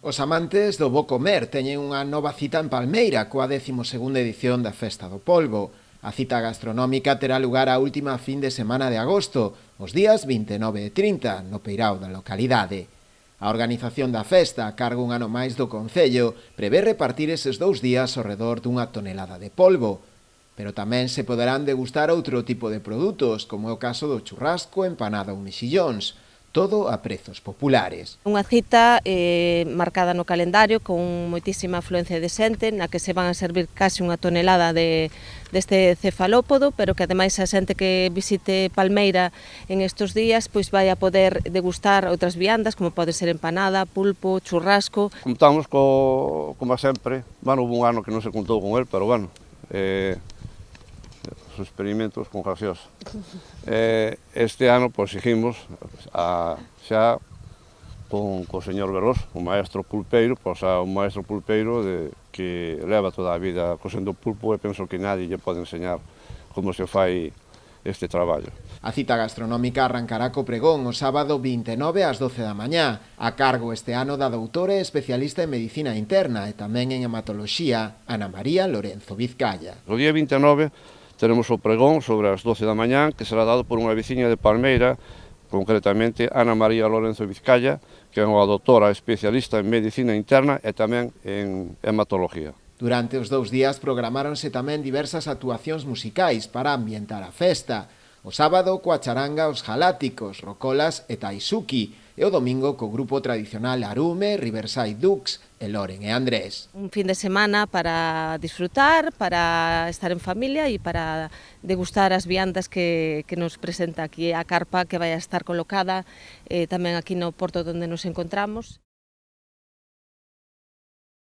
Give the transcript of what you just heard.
Os amantes do bo comer teñen unha nova cita en Palmeira coa 12ª edición da Festa do Polvo. A cita gastronómica terá lugar a última fin de semana de agosto, os días 29 e 30, no peirao da localidade. A organización da festa, a cargo un ano máis do Concello, prevé repartir eses 2 días ao redor dunha tonelada de polvo. Pero tamén se poderán degustar outro tipo de produtos, como é o caso do churrasco, empanada ou mexillóns. Todo a prezos populares. Unha cita marcada no calendario con moitísima afluencia de xente, na que se van a servir case unha tonelada deste cefalópodo, pero que ademais a xente que visite Palmeira en estes días pois vai a poder degustar outras viandas, como pode ser empanada, pulpo, churrasco. Contamos como sempre, hubo un ano que non se contou con el, pero os experimentos con gaseosa. Este ano pois seguimos xa con o señor Veloz, o maestro pulpeiro, un maestro pulpeiro que leva toda a vida cosendo pulpo e penso que nadie lle pode enseñar como se fai este traballo. A cita gastronómica arrancará co pregón o sábado 29 ás 12 da mañá, a cargo este ano da doutora e especialista en medicina interna e tamén en hematoloxía, Ana María Lorenzo Vizcaya. O día 29 teremos o pregón sobre as 12 da mañá, que será dado por unha veciña de Palmeira, concretamente Ana María Lorenzo Vizcaya, que é unha doutora especialista en medicina interna e tamén en hematología. Durante os 2 días programáronse tamén diversas actuacións musicais para ambientar a festa. O sábado coa charanga Os Galácticos, Rocolas e Taisuki, e o domingo co grupo tradicional Arume, Riverside Dukes e Loren e Andrés. Un fin de semana para disfrutar, para estar en familia e para degustar as viandas que nos presenta aquí a carpa que vai a estar colocada tamén aquí no porto onde nos encontramos.